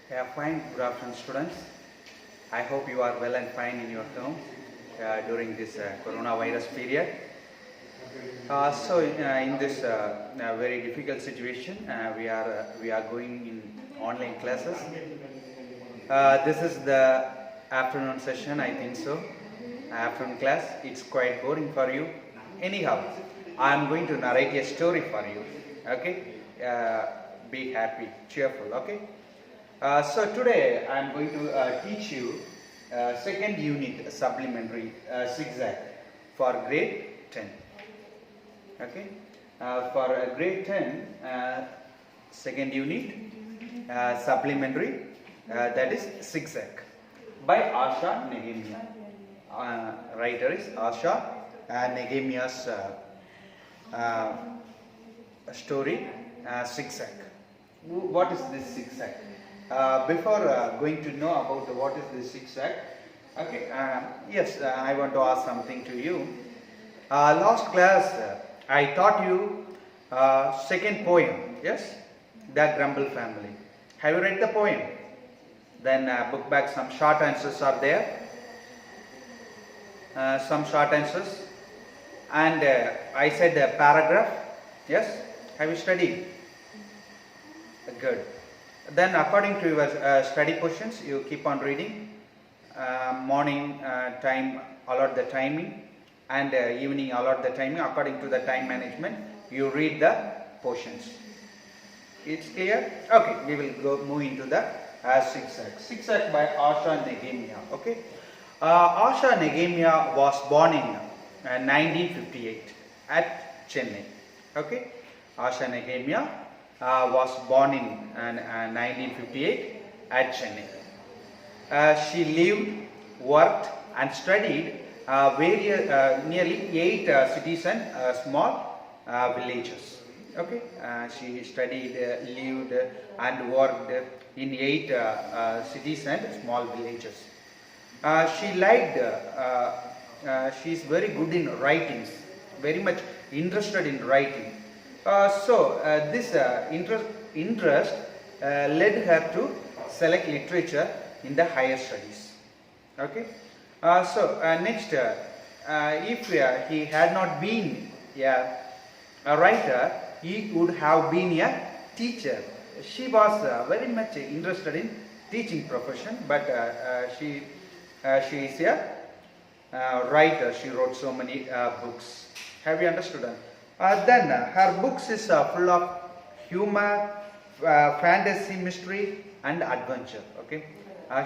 Yeah, fine. Good afternoon, students. I hope you are well and fine in your term during this coronavirus period. In this very difficult situation, we are going in online classes. This is the afternoon session, I think so. Afternoon class. It's quite boring for you. Anyhow, I am going to narrate a story for you. Okay. Be happy, cheerful. Okay. So today I am going to teach you second unit supplementary zigzag for grade 10. Okay, for grade 10 second unit supplementary that is zigzag by Asha Nehemiah. Writer is Asha Nehemiah's story zigzag. What is this zigzag? Before going to know about what is this zigzag, okay, yes, I want to ask something to you. Last class I taught you second poem, yes, the Grumble family. Have you read the poem? Then book back, some short answers are there. Some short answers, and I said a paragraph. Yes, have you studied? Good. Then according to your study questions, you keep on reading. Morning time, allot the timing, and evening allot the timing. According to the time management, you read the portions. It's clear? Okay, we will move into the zigzag. Zigzag by Asha Nehemiah. Okay, Asha Nehemiah was born in 1958 at Chennai. Okay, Asha Nehemiah was born in 1958 at Chennai. She lived, worked and studied nearly 8 cities and small villages. Okay, she studied, lived and worked in 8 cities and small villages. She liked, she is very good in writings, very much interested in writing. This interest led her to select literature in the higher studies. Okay. Next, if he had not been a writer, he would have been a teacher. She was very much interested in teaching profession, but she is a writer. She wrote so many books. Have you understood her? Then her books is full of humor, fantasy, mystery and adventure. Okay,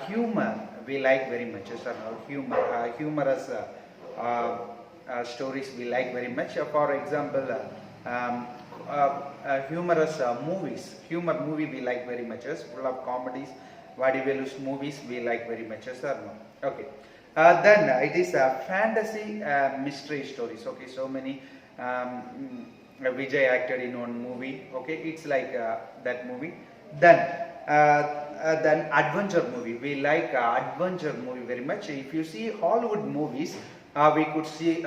humor we like very much. Humorous stories we like very much. For example, humorous movies. Humor movie we like very much. Full of comedies, Vadivelu's movies we like very much. Okay. Then it is fantasy mystery stories. Okay, so many. Vijay acted in one movie. Okay, it's like that movie. Then adventure movie. We like adventure movie very much. If you see Hollywood movies, we could see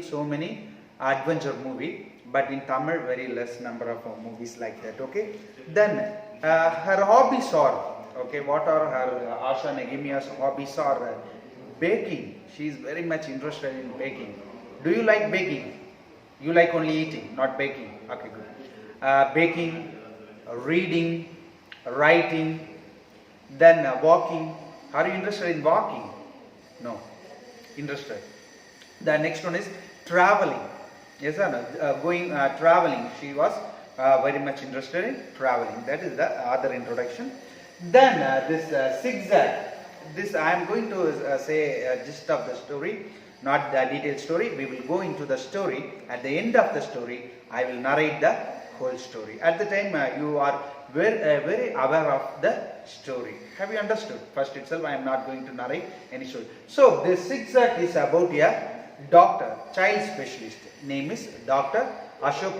so many adventure movie, but in Tamil very less number of movies like that. Okay. Then her hobbies are, okay, what are her Asha Nehemiah's hobbies are? Baking. She is very much interested in baking. Do you like baking? You like only eating, not baking. Okay, good. Baking, reading, writing, then walking. Are you interested in walking? No. Interested. The next one is traveling. Yes or no? Traveling. She was very much interested in traveling. That is the other introduction. Then this zigzag. This I am going to say gist of the story. Not the detailed story. We will go into the story. At the end of the story, I will narrate the whole story. At the time, you are very aware of the story. Have you understood? First itself, I am not going to narrate any story. So, this zigzag is about a doctor, child specialist. Name is Dr. Ashok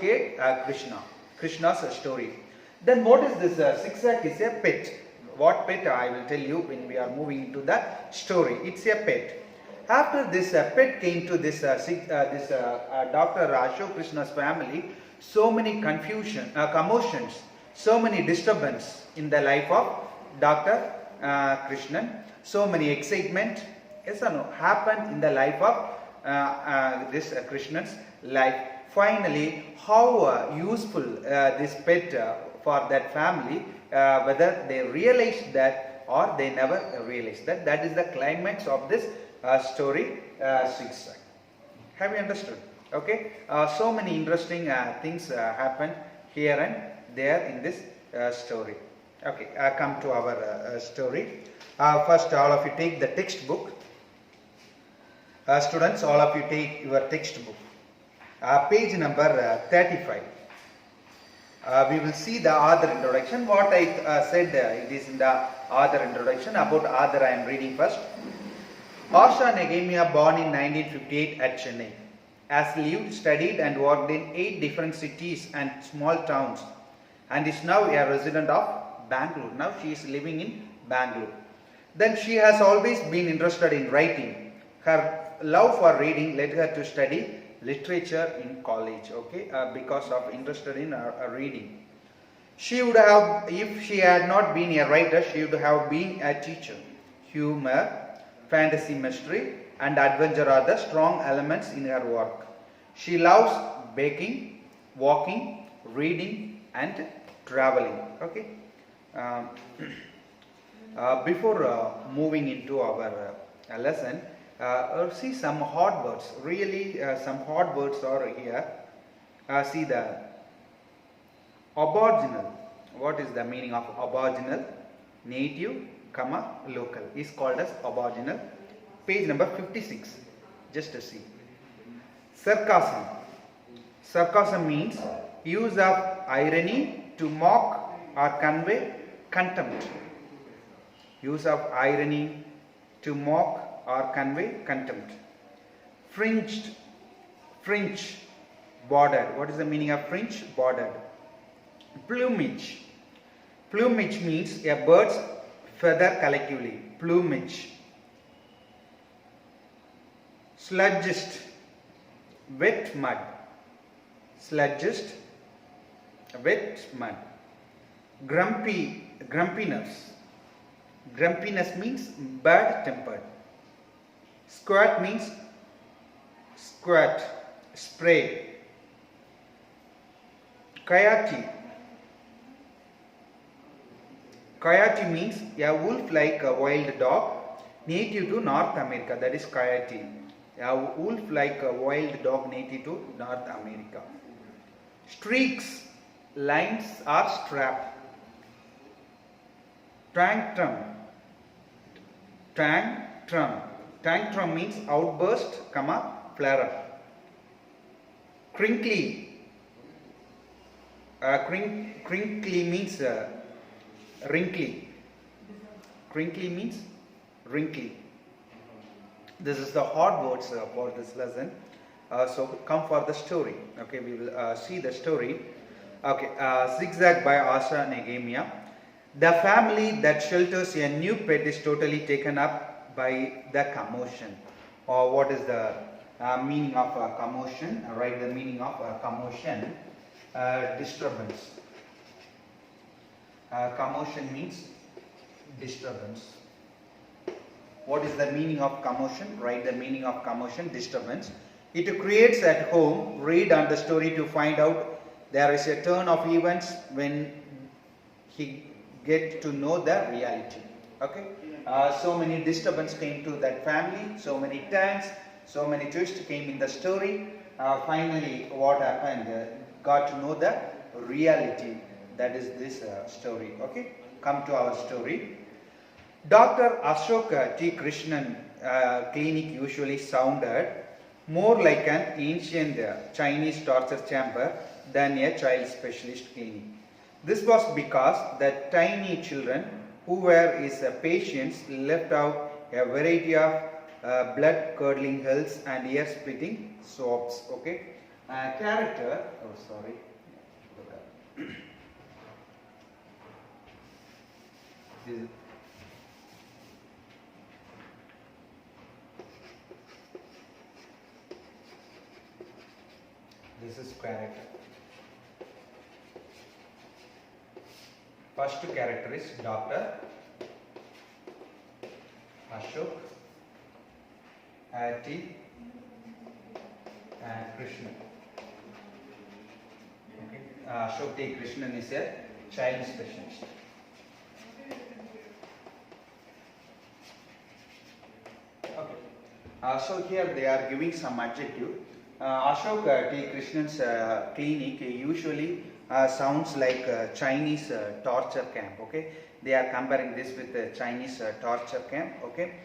Krishna. Krishna's story. Then, what is this? Zigzag is a pet. What pet? I will tell you when we are moving into the story. It's a pet. After this pet came to this Dr. Ashok Krishna's family, so many commotions, so many disturbance in the life of Dr. Krishnan. So many excitement, yes or no, happened in the life of this Krishnan's life. Finally, how useful this pet for that family, whether they realized that or they never realized that. That is the climax of this story 6. Have you understood? Okay. So many interesting things happen here and there in this story. Okay. Come to our story. First, all of you take the textbook. Students, all of you take your textbook. Page number 35. We will see the author introduction. What I said, it is in the author introduction. About author I am reading first. Asha Negemia, born in 1958 at Chennai, has lived, studied and worked in 8 different cities and small towns, and is now a resident of Bangalore. Now she is living in Bangalore. Then she has always been interested in writing. Her love for reading led her to study literature in college, okay, because of interested in reading. She would have, if she had not been a writer, she would have been a teacher. Humor, fantasy, mystery and adventure are the strong elements in her work. She loves baking, walking, reading and traveling, okay. Before moving into our lesson, see some hard words. Really, some hard words are here. See the aboriginal. What is the meaning of aboriginal? Native, comma, local is called as aboriginal. Page number 56. Just to see. Sarcasm. Sarcasm means use of irony to mock or convey contempt. Use of irony to mock or convey contempt. Fringed, fringe, bordered. What is the meaning of fringe? Bordered. Plumage. Plumage means a bird's feather collectively. Plumage. Sludgist, wet mud. Sludgist, wet mud. Grumpy, grumpiness. Grumpiness means bad tempered. Squirt means squirt, spray. Coyote. Coyote means a wolf like a wild dog native to North America. That is coyote. A wolf like a wild dog native to North America. Streaks, lines or strap. Tantrum. Tantrum. Tantrum means outburst, comma, flare up. Crinkly. Crinkly means wrinkly. Crinkly means wrinkly. This is the hard words for this lesson. So come for the story. Okay, we will see the story. Okay, Zigzag by Asha Negemia. The family that shelters a new pet is totally taken up by the commotion. Or what is the meaning of commotion? Write the meaning of commotion. Disturbance. Commotion means disturbance. What is the meaning of commotion? Write the meaning of commotion, disturbance. It creates at home. Read on the story to find out there is a turn of events when he get to know the reality. Okay. So many disturbance came to that family. So many turns. So many twists came in the story. Finally, what happened? Got to know the reality. That is this story. Okay. Come to our story. Dr. Ashoka T. Krishnan clinic usually sounded more like an ancient Chinese torture chamber than a child specialist clinic. This was because the tiny children who were his patients left out a variety of blood-curdling hills and ear-splitting sobs. Okay, character. Oh, sorry. This is character. First character is Dr. Ashok T. Krishnan. Okay. Ashok T. Krishnan is a child specialist. Okay. So here they are giving some adjective. Ashok T. Krishnan's clinic usually sounds like Chinese torture camp. Okay, they are comparing this with the Chinese torture camp. Okay,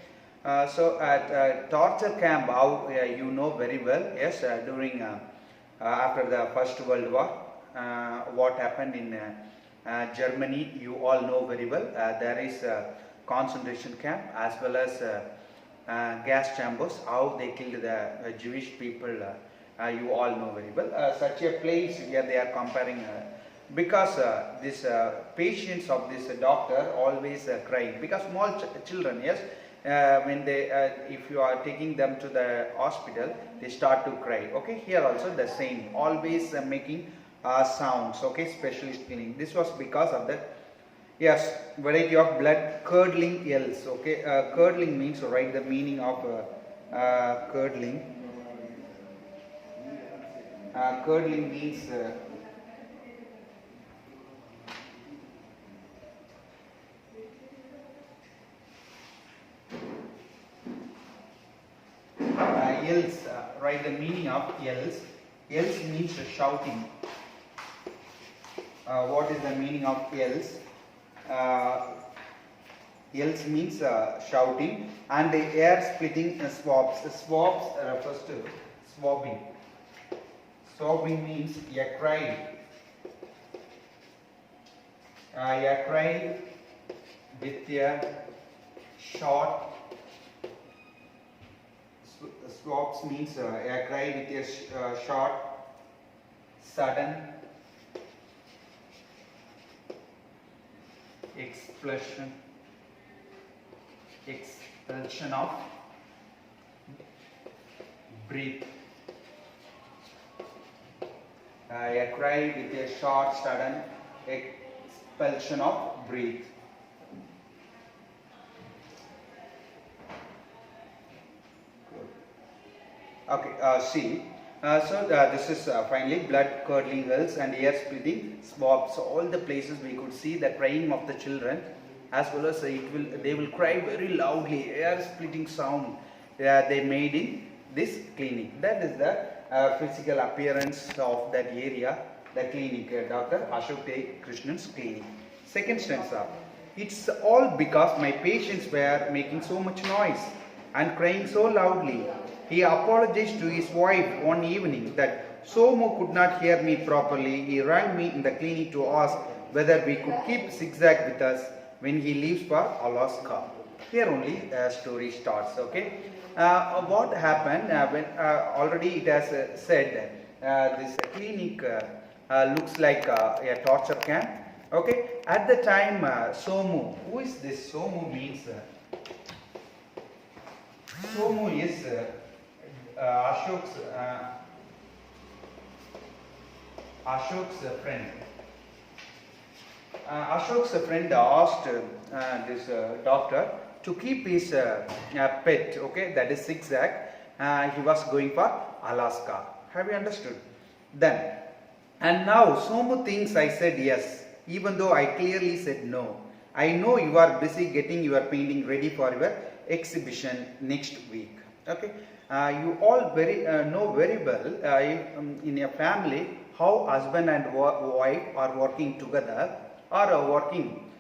so at torture camp, how you know very well. Yes, during after the First World War, what happened in Germany, you all know very well. There is a concentration camp as well as gas chambers. How they killed the Jewish people. You all know very well. Such a place where they are comparing because this patients of this doctor always crying because small children, yes, when they if you are taking them to the hospital, they start to cry. Okay, here also the same, always making sounds. Okay, specialist cleaning. This was because of the yes variety of blood curdling yells. Okay, curdling means, write the meaning of curdling. Curdling means yells. Write the meaning of yells. Yells means shouting. What is the meaning of yells? Yells means shouting, and the air splitting swabs. Swabs refers to swabbing. Swabbing means a cry. A cry with a short. Swabs means a cry with a short, sudden expulsion of breath. A cry with a short, sudden expulsion of breath. Okay, see. So this is finally blood curdling wells and air splitting swabs. So all the places we could see the crying of the children, as well as they will cry very loudly, air splitting sound they made in this clinic. That is the physical appearance of that area, the clinic, Dr. Ashok T. Krishnan's clinic. Second stanza. It's all because my patients were making so much noise and crying so loudly. He apologized to his wife one evening that Somu could not hear me properly. He rang me in the clinic to ask whether we could keep Zigzag with us when he leaves for Alaska. Here only the story starts. Okay, what happened when already it has said this clinic looks like a torture camp. Okay, at the time Somu, who is this? Somu means Somu is Ashok's friend. Ashok's friend asked this doctor to keep his pet, okay, that is Zigzag. He was going for Alaska. Have you understood? Then, and now Somu thinks I said yes, even though I clearly said no. I know you are busy getting your painting ready for your exhibition next week. Okay, you all know very well in a family how husband and wife are working together or a working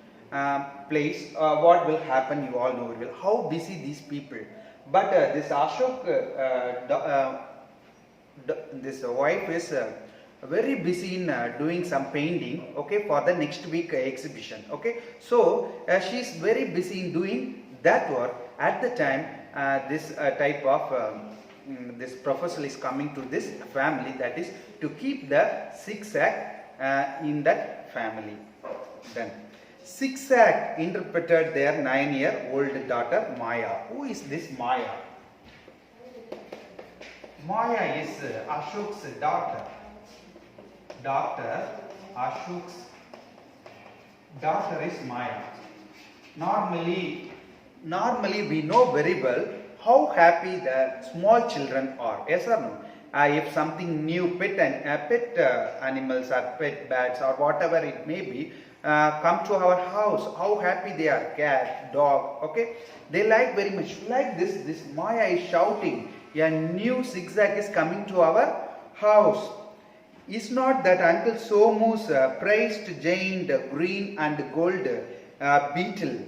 place. What will happen? You all know very well how busy these people. But this Ashok, this wife is very busy in doing some painting. Okay, for the next week exhibition. Okay, so she is very busy in doing that work. At the time, this type of this proposal is coming to this family, that is to keep the Zigzag in that family. Then Zigzag interpreted their 9-year-old daughter Maya. Who is this Maya? Maya is Ashok's daughter. Ashok's daughter is Maya. Normally we know very well how happy the small children are. Yes or no? If something new, pet animals or pet bats or whatever it may be, come to our house, how happy they are. Cat, dog, okay, they like very much. Like this Maya is shouting, a new zigzag is coming to our house. Is not that Uncle Somu's praised giant green and gold beetle,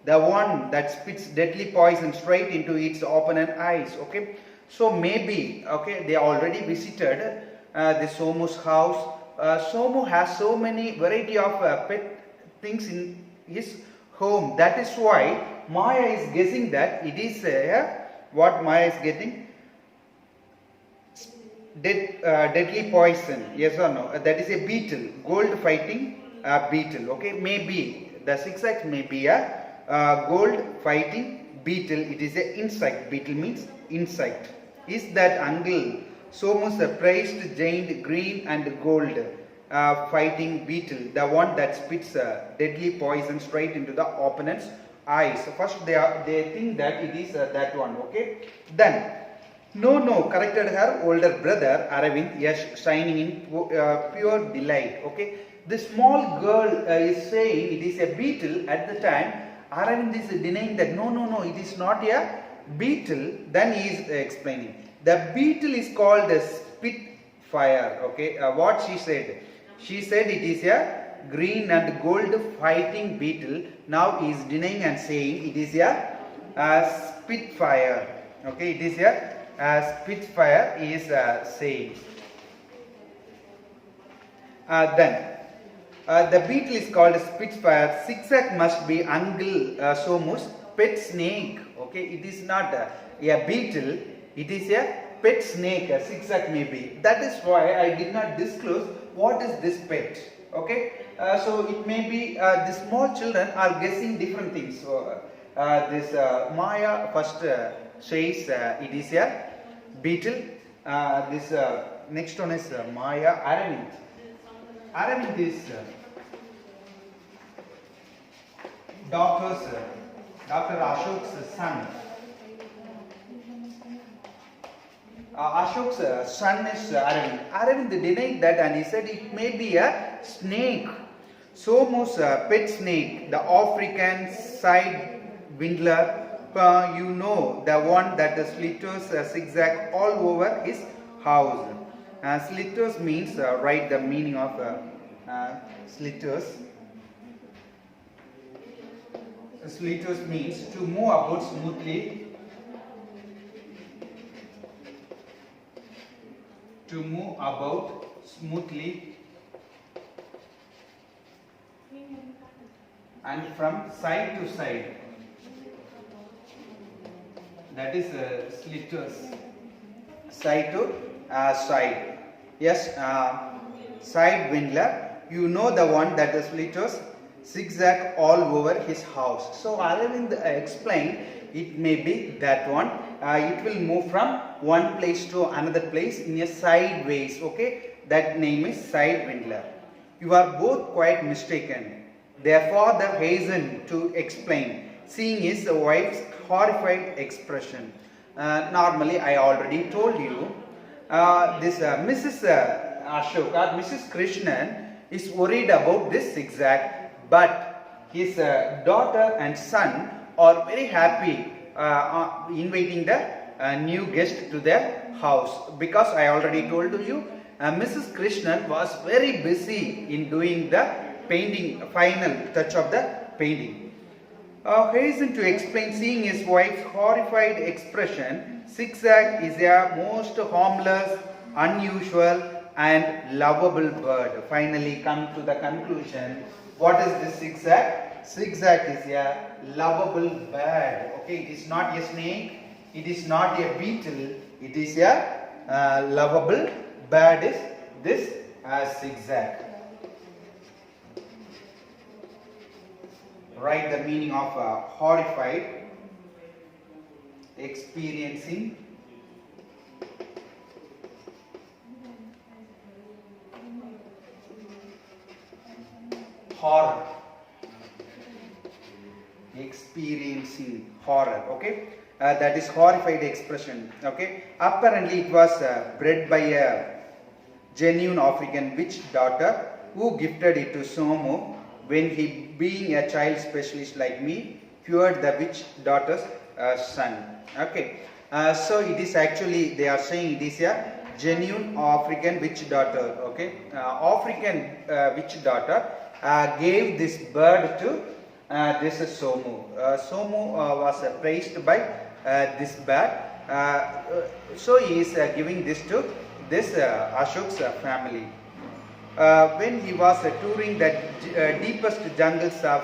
the one that spits deadly poison straight into its opponent eyes? Okay, so maybe, okay, they already visited the Somu's house. Somu has so many variety of pet things in his home. That is why Maya is guessing that it is what Maya is getting. Deadly poison, yes or no? That is a beetle, gold fighting beetle. Okay, maybe the zigzag may be a gold fighting beetle. It is a insect. Beetle means insect. Is that Uncle Somu's praised giant green and gold fighting beetle, the one that spits deadly poison straight into the opponent's eyes? First they think that it is that one. Okay, then. No, corrected her older brother Aravind, yes, shining in pure delight. Okay, the small girl is saying it is a beetle. At the time, Aravind is denying that no, it is not a beetle. Then he is explaining. The beetle is called a spitfire. Okay, what she said? She said it is a green and gold fighting beetle. Now he is denying and saying it is a spitfire. Okay, it is a Spitfire is saying. Then the beetle is called Spitfire. Zigzag must be Uncle Somu's pet snake. Okay, it is not a beetle. It is a pet snake. A zigzag may be. That is why I did not disclose what is this pet. Okay, so it may be the small children are guessing different things. So this Maya first says it is a beetle. This next one is Maya. Aravind is Dr. Ashok's son. Ashok's son is Aravind. Aravind denied that and he said it may be a snake. Somu's pet snake, the African side windler. You know, the one that slitters zigzag all over his house. Slitters means, write the meaning of slitters. Slitters means to move about smoothly. To move about smoothly and from side to side. That is slitters. Side to side. Yes, side windler. You know the one that is slitters zigzag all over his house. So Aravind explained it may be that one. It will move from one place to another place in a sideways. Okay, that name is side windler. You are both quite mistaken. Their father hastened to explain, seeing his wife's horrified expression. Normally, I already told you, this Mrs. Ashok or Mrs. Krishnan is worried about this zigzag, but his daughter and son are very happy inviting the new guest to their house, because I already told you, Mrs. Krishnan was very busy in doing the painting, final touch of the painting. Hastened to explain, seeing his wife's horrified expression, zigzag is a most harmless, unusual and lovable bird. Finally come to the conclusion. What is this zigzag? Zigzag is a lovable bird. Okay, it is not a snake, it is not a beetle, it is a lovable bird is this zigzag. Write the meaning of horrified, experiencing horror. experiencing horror. Okay, that is horrified expression. Okay, apparently it was bred by a genuine African witch daughter who gifted it to Somu when he, being a child specialist like me, cured the witch daughter's son. Okay, so it is actually, they are saying it is a genuine African witch daughter. Okay, African witch daughter gave this bird to this is Somu. Somu was praised by this bird. So he is giving this to this Ashok's family. When he was touring the deepest jungles of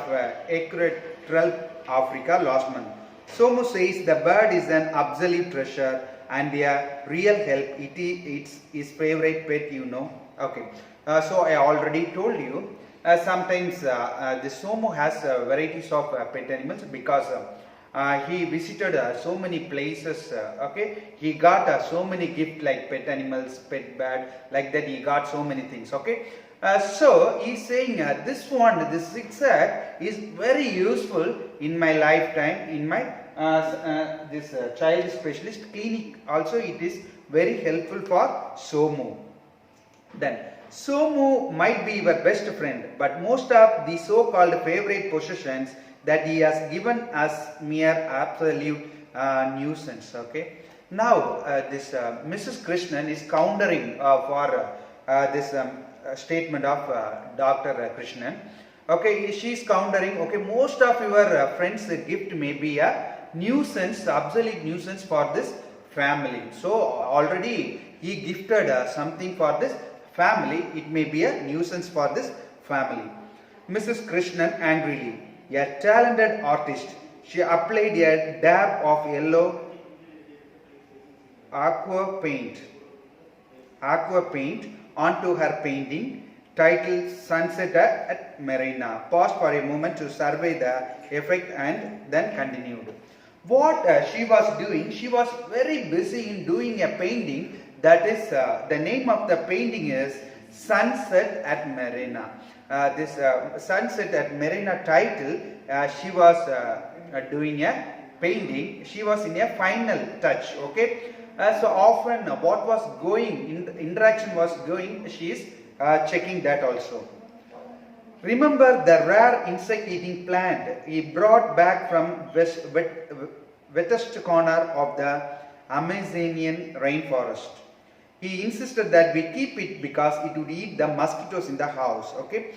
Equatorial Africa last month, Somu says the bird is an absolute treasure and a real help. It's his favorite pet, you know. Okay, so I already told you. Sometimes the Somu has varieties of pet animals because he visited so many places. Okay, he got so many gifts like pet animals, pet bird, like that. He got so many things. Okay, so he's saying this one, this zigzag is very useful in my lifetime, in my this child specialist clinic. Also, it is very helpful for Somu. Then Somu might be your best friend, but most of the so-called favorite possessions that he has given us mere absolute nuisance. Okay. Now this Mrs. Krishnan is countering for this statement of Dr. Krishnan. Okay, she is countering. Okay, most of your friends' gift may be a nuisance, absolute nuisance for this family. So already he gifted something for this family. It may be a nuisance for this family. Mrs. Krishnan angrily, a talented artist, she applied a dab of yellow aqua paint onto her painting titled Sunset at Marina. Paused for a moment to survey the effect and then continued. What she was doing, she was very busy in doing a painting. That is, the name of the painting is Sunset at Marina. This Sunset at Marina title, she was doing a painting. She was in a final touch. Okay, so often what was going, interaction was going, she is checking that also. Remember the rare insect-eating plant he brought back from wettest corner of the Amazonian rainforest. He insisted that we keep it because it would eat the mosquitoes in the house. Okay,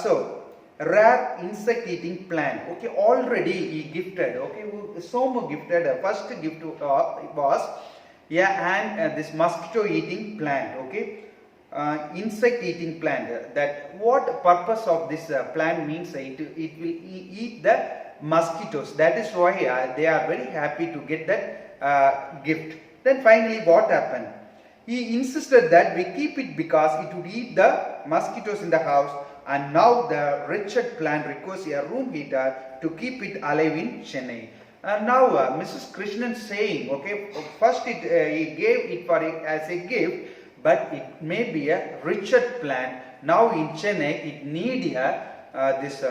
so rare insect-eating plant. Okay, already he gifted. Okay, Somu gifted. First gift was and this mosquito-eating plant. Okay. Insect-eating plant. That what purpose of this plant means? It will eat the mosquitoes. That is why they are very happy to get that gift. Then finally, what happened? He insisted that we keep it because it would eat the mosquitoes in the house, and now the wretched plant requires a room heater to keep it alive in Chennai. Now Mrs. Krishnan saying, okay, first he gave it for as a gift. But it may be a wretched plant. Now in Chennai, it needs this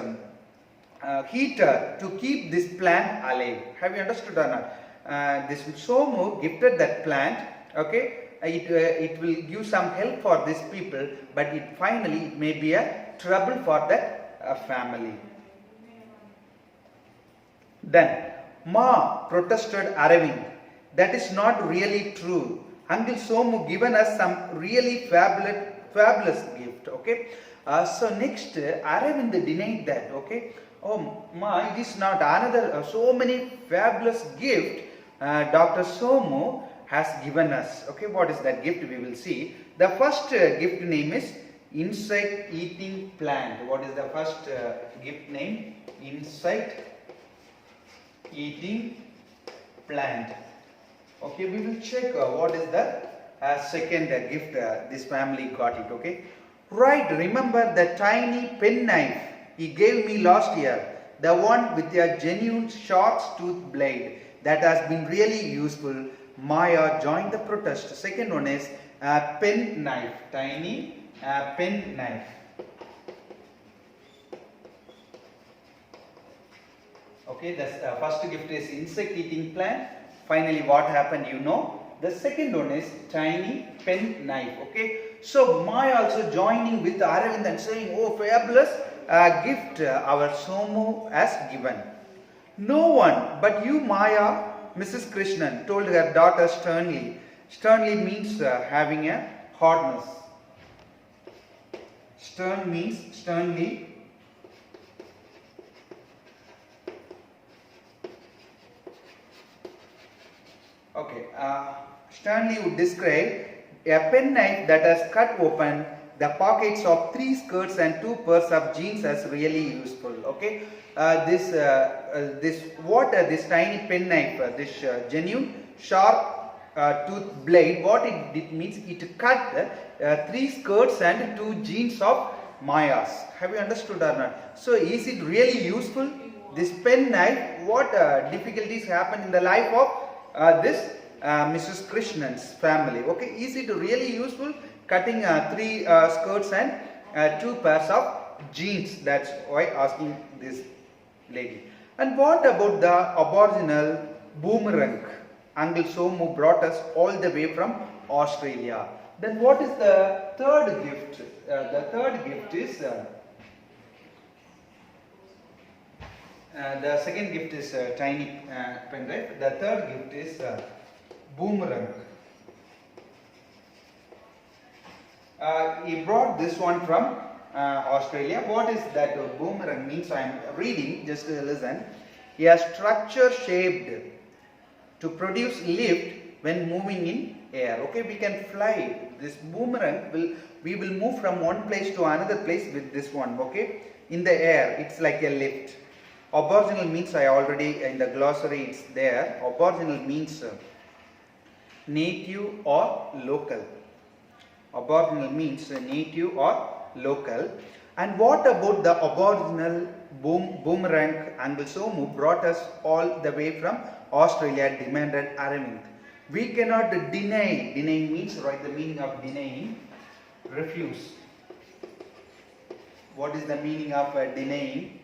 heater to keep this plant alive. Have you understood or not? This Somu gifted that plant. Okay, it will give some help for these people, but finally it may be a trouble for that family. Then Ma protested, arriving. That is not really true. Uncle Somu given us some really fabulous gift. Okay, so next Aravind denied that. Okay, oh Ma, it is not another so many fabulous gift Dr. Somu has given us. Okay, what is that gift? We will see. The first gift name is insect eating plant. What is the first gift name? Insect eating plant. Okay, we will check what is the second gift this family got it. Okay, right. Remember the tiny pen knife he gave me last year, the one with a genuine sharp tooth blade that has been really useful. Maya joined the protest. Second one is pen knife, tiny pen knife. Okay, the first gift is insect eating plant. Finally, what happened, you know. The second one is tiny pen knife. Okay, so Maya also joining with Aravind and saying, oh, fabulous gift our Somu has given. No one but you, Maya, Mrs. Krishnan, told her daughter sternly. Sternly means having a hardness. Stern means sternly. Okay, sternly would describe a pen knife that has cut open the pockets of 3 skirts and 2 pairs of jeans as really useful. Okay, this tiny pen knife, this genuine sharp tooth blade, what it means, it cut 3 skirts and 2 jeans of Maya's. Have you understood or not? So is it really useful? This pen knife, what difficulties happen in the life of this Mrs. Krishnan's family? Okay, is it really useful? Cutting 3 skirts and 2 pairs of jeans. That's why asking this lady. And what about the aboriginal boomerang? Uncle Somu brought us all the way from Australia. Then what is the third gift? The third gift is the second gift is tiny pen knife. The third gift is boomerang. He brought this one from Australia. What is that boomerang means? I am reading, just listen. A structure shaped to produce lift when moving in air. Okay, we can fly. This boomerang we will move from one place to another place with this one. Okay, in the air, it's like a lift. Aboriginal means, I already in the glossary it's there. Aboriginal means native or local. Aboriginal means native or local. And what about the aboriginal boomerang? Uncle Somu brought us all the way from Australia, demanded Aravind. We cannot deny. Denying means, write the meaning of denying. Refuse. What is the meaning of denying?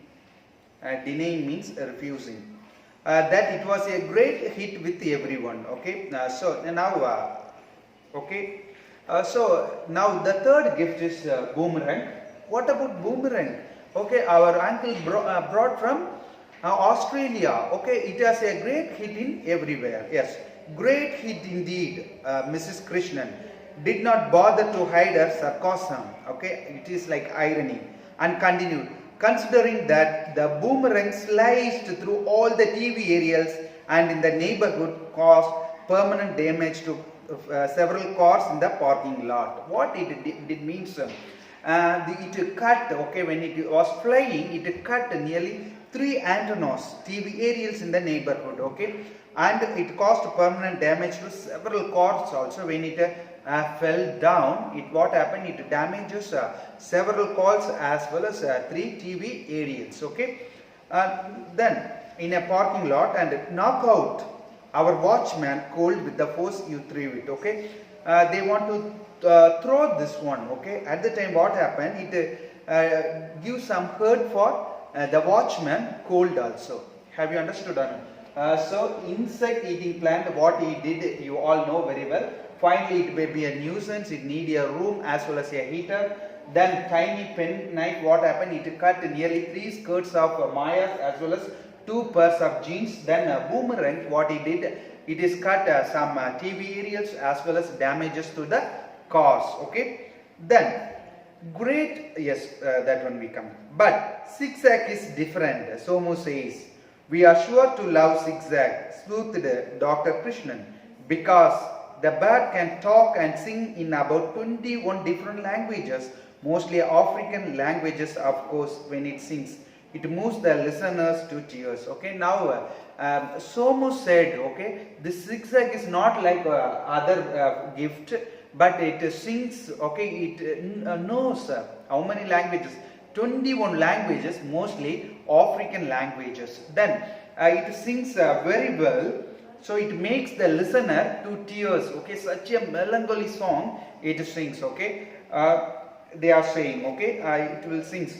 Denying means refusing. That it was a great hit with everyone. Okay. So now, okay. So now the third gift is boomerang. What about boomerang? Okay, our uncle brought from Australia. Okay, it has a great hit in everywhere. Yes, great hit indeed. Mrs. Krishnan did not bother to hide her sarcasm. Okay, it is like irony, and continued. Considering that the boomerang sliced through all the TV aerials and in the neighborhood caused permanent damage to several cars in the parking lot. What it means? It cut, okay, when it was flying, it cut nearly 3 antennas, TV aerials in the neighborhood, okay, and it caused permanent damage to several cars also. When it fell down, what happened? It damages several cars as well as 3 TV aerials, okay. Then in a parking lot, and knock out our watchman cold with the force you threw it, okay. They want to throw this one, okay. At the time, what happened? It gives some hurt for the watchman cold also. Have you understood? So insect eating plant, what he did, you all know very well. Finally, it may be a nuisance. It need a room as well as a heater. Then tiny pen knife, what happened? It cut nearly 3 skirts of Maya's as well as 2 pairs of jeans. Then boomerang, what he did, it is cut some TV aerials as well as damages to the cars. Okay. Then great, yes, that one we come. But zigzag is different. Somu says, we are sure to love zigzag, soothed Dr. Krishnan, because the bird can talk and sing in about 21 different languages, mostly African languages, of course. When it sings, it moves the listeners to tears. Okay, now Somu said, okay, this zigzag is not like other gift, but it sings, okay, it knows how many languages? 21 languages, mostly African languages. Then it sings very well. So it makes the listener to tears. Okay, such a melancholy song it sings. Okay, they are saying. Okay, it will sing.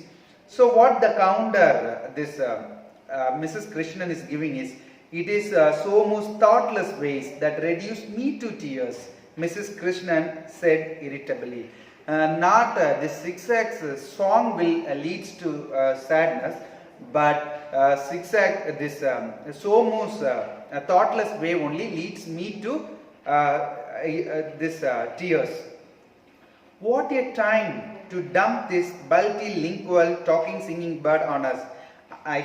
So what the counter, this Mrs. Krishnan is giving is, it is so most thoughtless ways that reduce me to tears, Mrs. Krishnan said irritably. Not the zigzag song will leads to sadness, but zigzag this so most thoughtless way only leads me to this tears. What a time to dump this multilingual talking singing bird on us.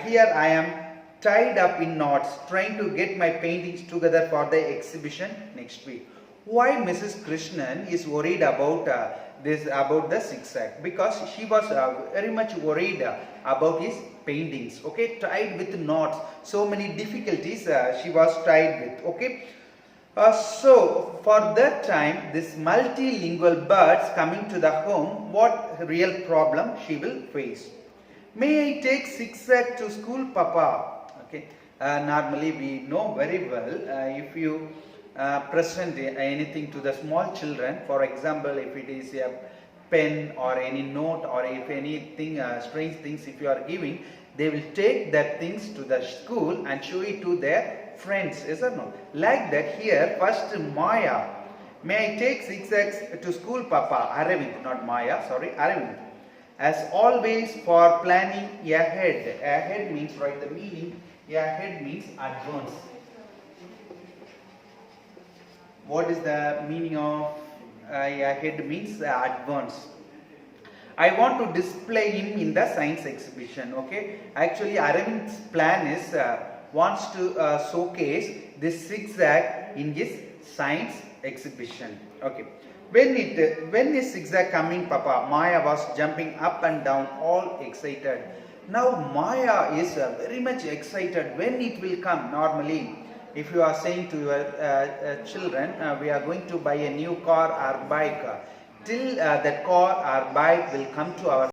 Here I am tied up in knots trying to get my paintings together for the exhibition next week. Why Mrs. Krishnan is worried about about the zigzag? Because she was very much worried about his paintings. Okay, tied with knots, so many difficulties she was tied with. Okay. So for that time, this multilingual birds coming to the home, what real problem she will face? May I take zigzag to school, Papa? Okay. Normally we know very well if you present anything to the small children, for example, if it is a pen or any note or if anything strange things if you are giving, they will take that things to the school and show it to their friends, yes or no? Like that here, first Maya, may I take zigzags to school, Papa? Aravind, not Maya, sorry, Aravind. As always for planning ahead. Ahead means, write the meaning, ahead means advance. What is the meaning of ahead means advance. I want to display him in the science exhibition. Okay, actually Arvind's plan is wants to showcase this zigzag in his science exhibition. Okay, when is zigzag coming, Papa? Maya was jumping up and down, all excited. Now Maya is very much excited when it will come. Normally, if you are saying to your children, we are going to buy a new car or bike, till that car or bike will come to our